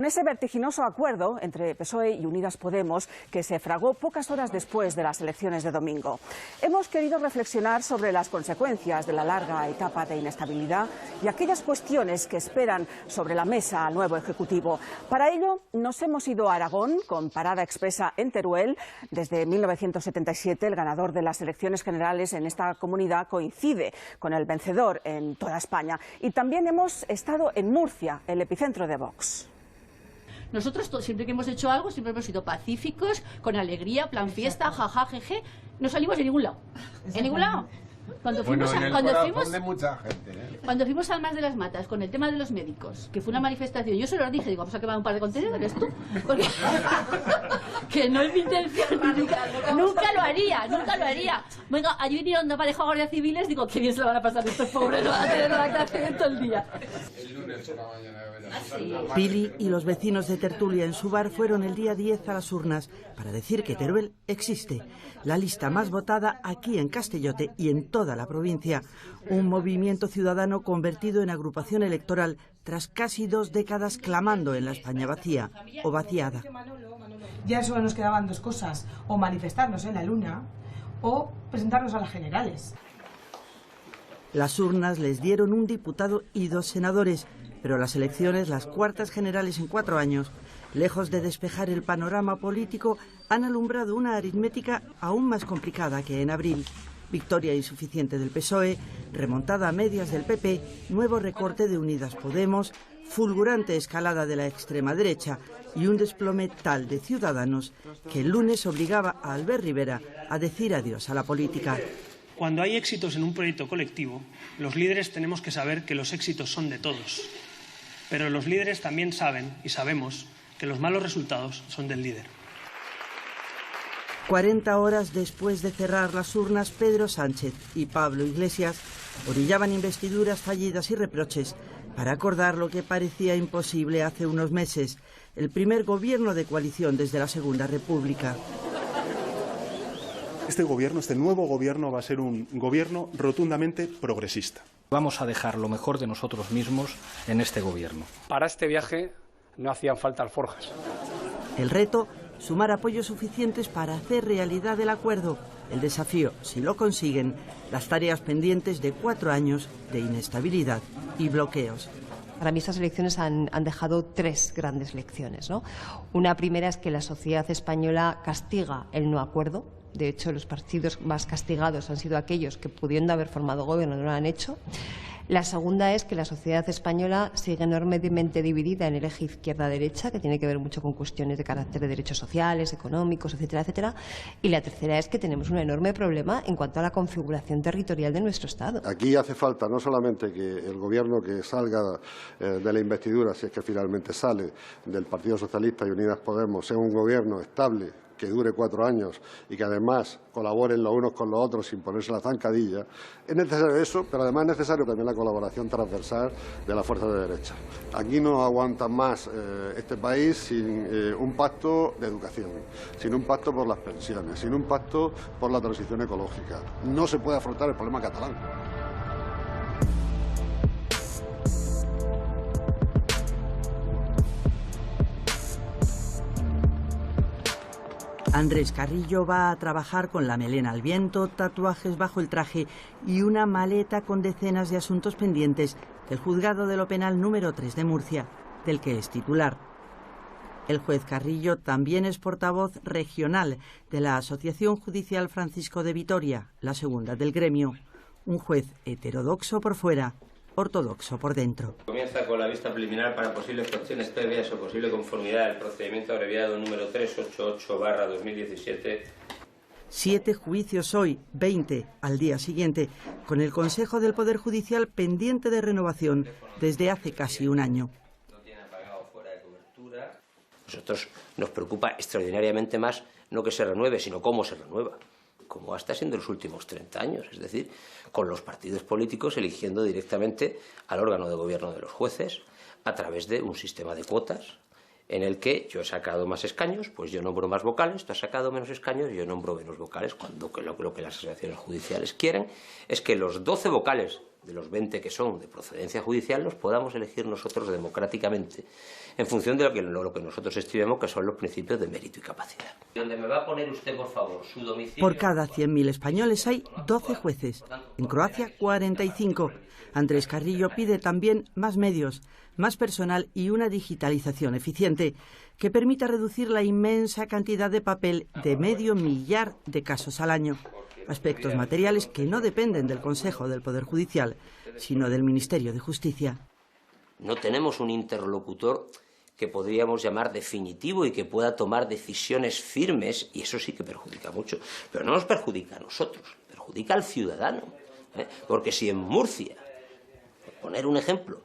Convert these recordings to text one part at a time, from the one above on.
Con ese vertiginoso acuerdo entre PSOE y Unidas Podemos, que se fragó pocas horas después de las elecciones de domingo, hemos querido reflexionar sobre las consecuencias de la larga etapa de inestabilidad y aquellas cuestiones que esperan sobre la mesa al nuevo Ejecutivo. Para ello, nos hemos ido a Aragón, con parada expresa en Teruel. Desde 1977, el ganador de las elecciones generales en esta comunidad coincide con el vencedor en toda España. Y también hemos estado en Murcia, el epicentro de Vox. Nosotros siempre que hemos hecho algo, siempre hemos sido pacíficos, con alegría, plan fiesta, jaja, jeje. No salimos de ningún lado. ¿En ningún lado? Cuando fuimos al Mar de las Matas con el tema de los médicos, que fue una manifestación, yo se lo dije, digo, vamos a quemar un par de contenedores, tú, porque que no es mi intención, nunca lo haría. Venga, allí vinieron una pareja de guardias civiles, digo, qué bien se lo van a pasar estos pobres, no van a tener vacaciones todo el día. El lunes por la mañana. Pili y los vecinos de Tertulia en su bar fueron el día 10 a las urnas para decir que Teruel existe, la lista más votada aquí en Castellote y en toda la provincia. Un movimiento ciudadano convertido en agrupación electoral tras casi 2 décadas clamando en la España vacía o vaciada. Ya solo nos quedaban 2 cosas, o manifestarnos en la luna o presentarnos a las generales. Las urnas les dieron un diputado y 2 senadores. Pero las elecciones, las cuartas generales en 4 años, lejos de despejar el panorama político, han alumbrado una aritmética aún más complicada que en abril. Victoria insuficiente del PSOE, remontada a medias del PP, nuevo recorte de Unidas Podemos, fulgurante escalada de la extrema derecha y un desplome tal de Ciudadanos que el lunes obligaba a Albert Rivera a decir adiós a la política. Cuando hay éxitos en un proyecto colectivo, los líderes tenemos que saber que los éxitos son de todos. Pero los líderes también saben y sabemos que los malos resultados son del líder. 40 horas después de cerrar las urnas, Pedro Sánchez y Pablo Iglesias orillaban investiduras fallidas y reproches para acordar lo que parecía imposible hace unos meses, el primer gobierno de coalición desde la Segunda República. Este nuevo gobierno va a ser un gobierno rotundamente progresista. Vamos a dejar lo mejor de nosotros mismos en este gobierno. Para este viaje no hacían falta alforjas. El reto, sumar apoyos suficientes para hacer realidad el acuerdo. El desafío, si lo consiguen, las tareas pendientes de 4 años de inestabilidad y bloqueos. Para mí estas elecciones han dejado 3 grandes lecciones, ¿no? Una primera es que la sociedad española castiga el no acuerdo. De hecho, los partidos más castigados han sido aquellos que, pudiendo haber formado gobierno, no lo han hecho. La segunda es que la sociedad española sigue enormemente dividida en el eje izquierda-derecha, que tiene que ver mucho con cuestiones de carácter de derechos sociales, económicos, etcétera, etcétera. Y la tercera es que tenemos un enorme problema en cuanto a la configuración territorial de nuestro Estado. Aquí hace falta no solamente que el gobierno que salga de la investidura, si es que finalmente sale, del Partido Socialista y Unidas Podemos, sea un gobierno estable, que dure 4 años y que además colaboren los unos con los otros sin ponerse la zancadilla. Es necesario eso, pero además es necesario también la colaboración transversal de las fuerzas de derecha. Aquí no aguanta más este país sin un pacto de educación, sin un pacto por las pensiones, sin un pacto por la transición ecológica. No se puede afrontar el problema catalán. Andrés Carrillo va a trabajar con la melena al viento, tatuajes bajo el traje y una maleta con decenas de asuntos pendientes del Juzgado de lo Penal número 3 de Murcia, del que es titular. El juez Carrillo también es portavoz regional de la Asociación Judicial Francisco de Vitoria, la segunda del gremio. Un juez heterodoxo por fuera, ortodoxo por dentro. Comienza con la vista preliminar para posibles cuestiones previas o posible conformidad del procedimiento abreviado número 388/2017. 7 juicios hoy, 20 al día siguiente, con el Consejo del Poder Judicial pendiente de renovación desde hace casi un año. Nosotros nos preocupa extraordinariamente más no que se renueve, sino cómo se renueva, como está siendo en los últimos 30 años, es decir, con los partidos políticos eligiendo directamente al órgano de gobierno de los jueces a través de un sistema de cuotas en el que yo he sacado más escaños, pues yo nombro más vocales, tú has sacado menos escaños y yo nombro menos vocales, cuando lo que las asociaciones judiciales quieren es que los 12 vocales de los 20 que son de procedencia judicial los podamos elegir nosotros democráticamente en función de lo que nosotros estimemos que son los principios de mérito y capacidad. ¿Dónde me va a poner usted, por favor, su domicilio? Por cada 100.000 españoles hay 12 jueces. En Croacia, 45. Andrés Carrillo pide también más medios, más personal y una digitalización eficiente que permita reducir la inmensa cantidad de papel de 500 millar de casos al año. Aspectos materiales que no dependen del Consejo del Poder Judicial, sino del Ministerio de Justicia. No tenemos un interlocutor que podríamos llamar definitivo y que pueda tomar decisiones firmes, y eso sí que perjudica mucho. Pero no nos perjudica a nosotros, perjudica al ciudadano. Porque si en Murcia, por poner un ejemplo,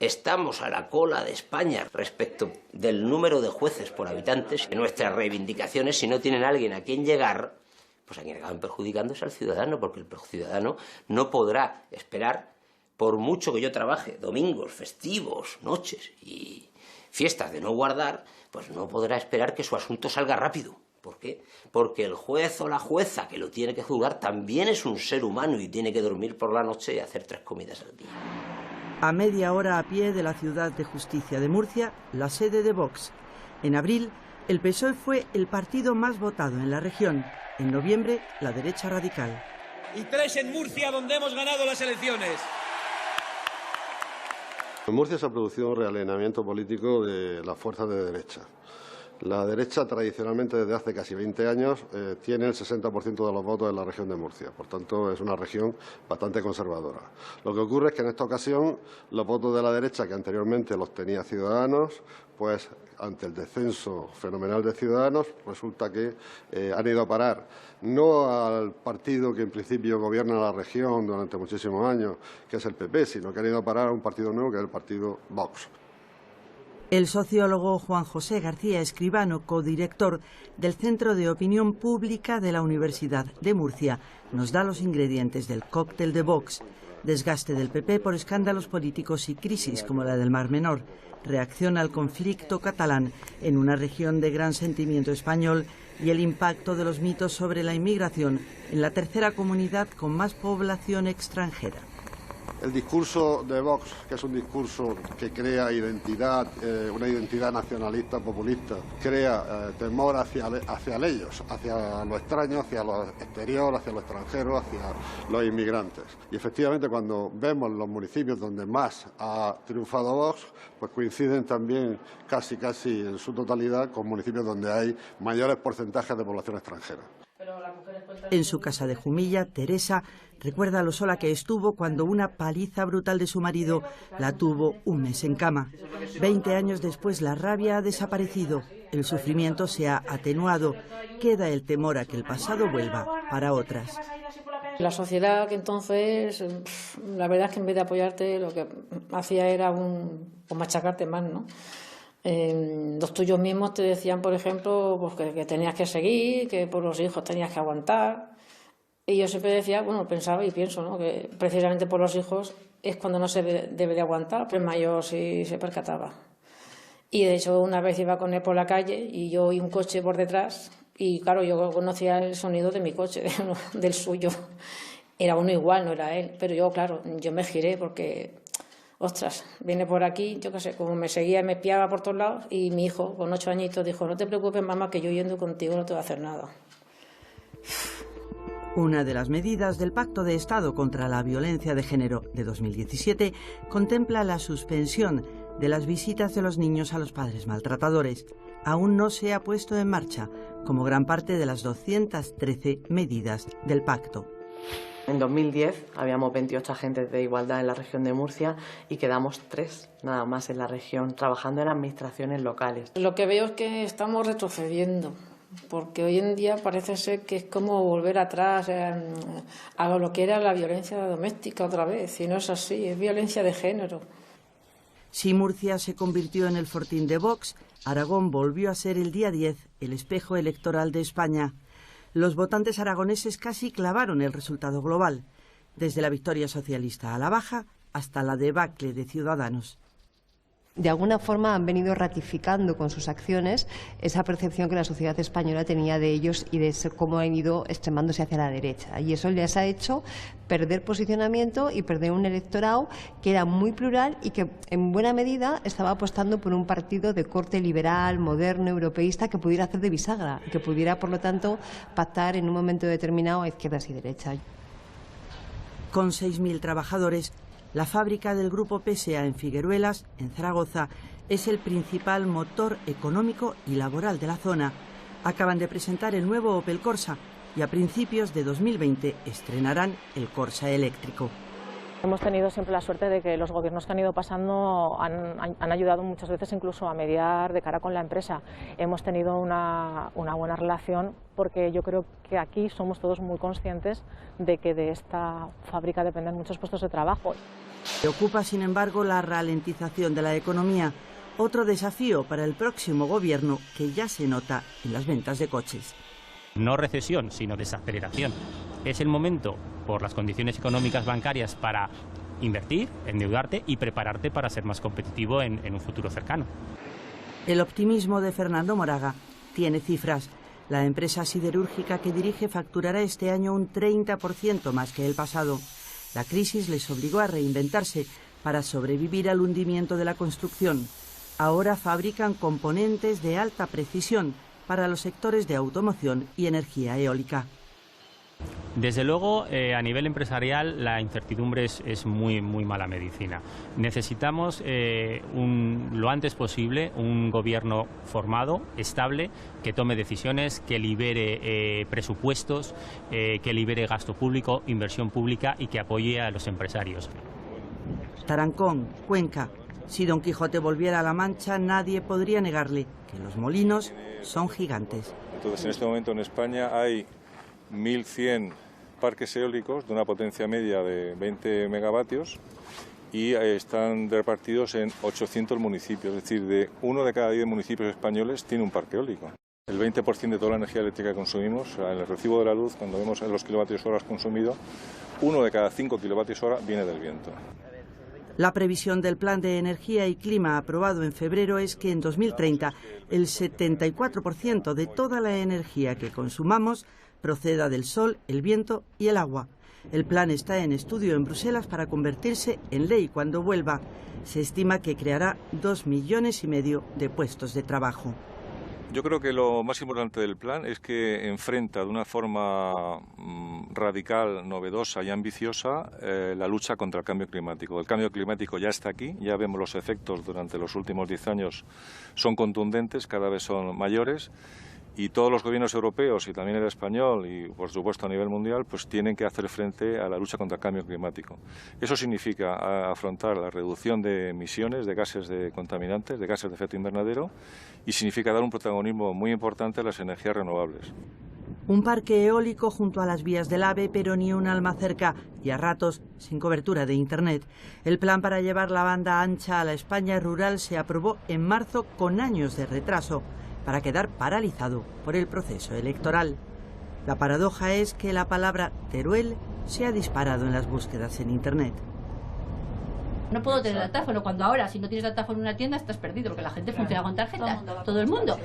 estamos a la cola de España respecto del número de jueces por habitantes, nuestras reivindicaciones, si no tienen a alguien a quien llegar, pues a quien acaban perjudicando es al ciudadano, porque el ciudadano no podrá esperar, por mucho que yo trabaje, domingos, festivos, noches y fiestas de no guardar, pues no podrá esperar que su asunto salga rápido. ¿Por qué? Porque el juez o la jueza que lo tiene que juzgar también es un ser humano y tiene que dormir por la noche y hacer 3 comidas al día. A media hora a pie de la Ciudad de Justicia de Murcia, la sede de Vox. En abril, el PSOE fue el partido más votado en la región. En noviembre, la derecha radical. Y 3 en Murcia, donde hemos ganado las elecciones. En Murcia se ha producido un realineamiento político de las fuerzas de derecha. La derecha, tradicionalmente, desde hace casi 20 años, tiene el 60% de los votos en la región de Murcia. Por tanto, es una región bastante conservadora. Lo que ocurre es que en esta ocasión los votos de la derecha, que anteriormente los tenía Ciudadanos, pues ante el descenso fenomenal de Ciudadanos, resulta que han ido a parar no al partido que en principio gobierna la región durante muchísimos años, que es el PP, sino que han ido a parar a un partido nuevo, que es el partido Vox. El sociólogo Juan José García Escribano, codirector del Centro de Opinión Pública de la Universidad de Murcia, nos da los ingredientes del cóctel de Vox: desgaste del PP por escándalos políticos y crisis como la del Mar Menor, reacción al conflicto catalán en una región de gran sentimiento español y el impacto de los mitos sobre la inmigración en la tercera comunidad con más población extranjera. El discurso de Vox, que es un discurso que crea identidad, una identidad nacionalista, populista, crea temor hacia ellos, hacia lo extraño, hacia lo exterior, hacia lo extranjero, hacia los inmigrantes. Y efectivamente, cuando vemos los municipios donde más ha triunfado Vox, pues coinciden también casi en su totalidad con municipios donde hay mayores porcentajes de población extranjera. En su casa de Jumilla, Teresa recuerda lo sola que estuvo cuando una paliza brutal de su marido la tuvo un mes en cama. 20 años después la rabia ha desaparecido, el sufrimiento se ha atenuado, queda el temor a que el pasado vuelva para otras. La sociedad que entonces, la verdad es que en vez de apoyarte lo que hacía era machacarte más, ¿no? Los tuyos mismos te decían, por ejemplo, pues que tenías que seguir, que por los hijos tenías que aguantar. Y yo siempre decía, bueno, pensaba y pienso, ¿no?, que precisamente por los hijos es cuando no se debe de aguantar. Pero el mayor sí se percataba. Y de hecho una vez iba con él por la calle y yo oí un coche por detrás y claro, yo conocía el sonido de mi coche, del suyo. Era uno igual, no era él. Pero yo, claro, yo me giré porque... ostras, viene por aquí, yo qué sé, como me seguía y me espiaba por todos lados, y mi hijo, con 8 añitos, dijo, no te preocupes, mamá, que yo yendo contigo no te voy a hacer nada. Una de las medidas del Pacto de Estado contra la Violencia de Género de 2017 contempla la suspensión de las visitas de los niños a los padres maltratadores. Aún no se ha puesto en marcha, como gran parte de las 213 medidas del pacto. En 2010 habíamos 28 agentes de igualdad en la región de Murcia y quedamos 3 nada más en la región, trabajando en administraciones locales. Lo que veo es que estamos retrocediendo, porque hoy en día parece ser que es como volver atrás a lo que era la violencia doméstica otra vez, y no es así, es violencia de género. Si Murcia se convirtió en el fortín de Vox, Aragón volvió a ser el día 10 el espejo electoral de España. Los votantes aragoneses casi clavaron el resultado global, desde la victoria socialista a la baja hasta la debacle de Ciudadanos. De alguna forma han venido ratificando con sus acciones esa percepción que la sociedad española tenía de ellos y de cómo han ido extremándose hacia la derecha. Y eso les ha hecho perder posicionamiento y perder un electorado que era muy plural y que en buena medida estaba apostando por un partido de corte liberal, moderno, europeísta, que pudiera hacer de bisagra y que pudiera, por lo tanto, pactar en un momento determinado a izquierdas y derechas. Con 6.000 trabajadores, la fábrica del Grupo PSA en Figueruelas, en Zaragoza, es el principal motor económico y laboral de la zona. Acaban de presentar el nuevo Opel Corsa y a principios de 2020 estrenarán el Corsa eléctrico. Hemos tenido siempre la suerte de que los gobiernos que han ido pasando han ayudado muchas veces incluso a mediar de cara con la empresa. Hemos tenido una buena relación porque yo creo que aquí somos todos muy conscientes de que de esta fábrica dependen muchos puestos de trabajo. Preocupa, sin embargo, la ralentización de la economía, otro desafío para el próximo gobierno que ya se nota en las ventas de coches. No recesión, sino desaceleración. Es el momento, por las condiciones económicas bancarias, para invertir, endeudarte y prepararte para ser más competitivo en un futuro cercano. El optimismo de Fernando Moraga tiene cifras. La empresa siderúrgica que dirige facturará este año un 30% más que el pasado. La crisis les obligó a reinventarse para sobrevivir al hundimiento de la construcción. Ahora fabrican componentes de alta precisión para los sectores de automoción y energía eólica. Desde luego, a nivel empresarial, la incertidumbre es muy mala medicina. Necesitamos lo antes posible un gobierno formado, estable, que tome decisiones, que libere presupuestos, que libere gasto público, inversión pública y que apoye a los empresarios. Tarancón, Cuenca. Si Don Quijote volviera a La Mancha, nadie podría negarle que los molinos son gigantes. Entonces, en este momento en España hay 1.100 parques eólicos de una potencia media de 20 megavatios y están repartidos en 800 municipios, es decir, de 1 de cada 10 municipios españoles tiene un parque eólico. El 20% de toda la energía eléctrica que consumimos, en el recibo de la luz, cuando vemos los kilovatios hora consumidos, 1 de cada 5 kilovatios hora viene del viento. La previsión del Plan de Energía y Clima aprobado en febrero es que en 2030 el 74% de toda la energía que consumamos proceda del sol, el viento y el agua. El plan está en estudio en Bruselas para convertirse en ley cuando vuelva. Se estima que creará 2,5 millones de puestos de trabajo. Yo creo que lo más importante del plan es que enfrenta de una forma radical, novedosa y ambiciosa la lucha contra el cambio climático. El cambio climático ya está aquí, ya vemos los efectos durante los últimos 10 años, son contundentes, cada vez son mayores. Y todos los gobiernos europeos y también el español y por supuesto a nivel mundial pues tienen que hacer frente a la lucha contra el cambio climático. Eso significa afrontar la reducción de emisiones de gases de contaminantes, de gases de efecto invernadero y significa dar un protagonismo muy importante a las energías renovables. Un parque eólico junto a las vías del AVE, pero ni un alma cerca y a ratos sin cobertura de Internet. El plan para llevar la banda ancha a la España rural se aprobó en marzo con años de retraso, para quedar paralizado por el proceso electoral. La paradoja es que la palabra Teruel se ha disparado en las búsquedas en Internet. No puedo tener datáfono, cuando ahora si no tienes datáfono en una tienda estás perdido, porque la gente funciona con tarjetas, todo el mundo.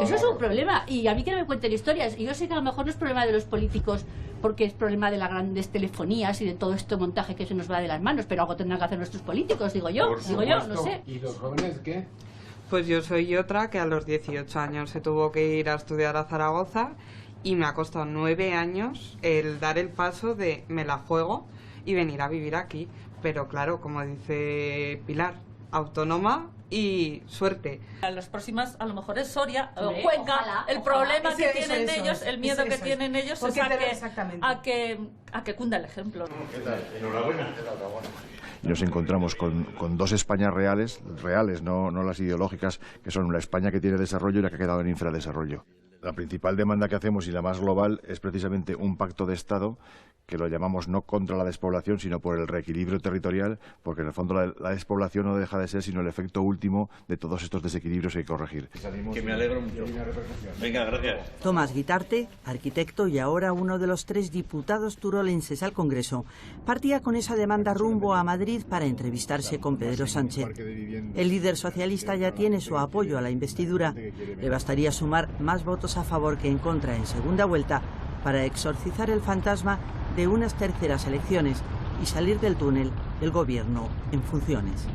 Eso es un problema, y a mí que no me cuenten historias, y yo sé que a lo mejor no es problema de los políticos, porque es problema de las grandes telefonías y de todo este montaje que se nos va de las manos, pero algo tendrán que hacer nuestros políticos, digo yo, no sé. ¿Y los jóvenes qué? Pues yo soy otra que a los 18 años se tuvo que ir a estudiar a Zaragoza y me ha costado 9 años el dar el paso de me la juego y venir a vivir aquí. Pero claro, como dice Pilar, autónoma y suerte. A las próximas a lo mejor es Soria o ojalá, Cuenca. El problema que tienen eso ellos, el miedo que tienen ellos es a que cunda el ejemplo. ¿Qué tal? Enhorabuena. Y nos encontramos con dos Españas reales, no las ideológicas, que son la España que tiene desarrollo y la que ha quedado en infradesarrollo. La principal demanda que hacemos y la más global es precisamente un pacto de Estado que lo llamamos no contra la despoblación, sino por el reequilibrio territorial, porque en el fondo la despoblación no deja de ser sino el efecto último de todos estos desequilibrios que hay que corregir. Que me alegro mucho. Venga, gracias. Tomás Guitarte, arquitecto y ahora uno de los 3 diputados turolenses al Congreso, partía con esa demanda rumbo a Madrid para entrevistarse con Pedro Sánchez. El líder socialista ya tiene su apoyo a la investidura. Le bastaría sumar más votos a favor que en contra en segunda vuelta para exorcizar el fantasma de unas terceras elecciones y salir del túnel el gobierno en funciones.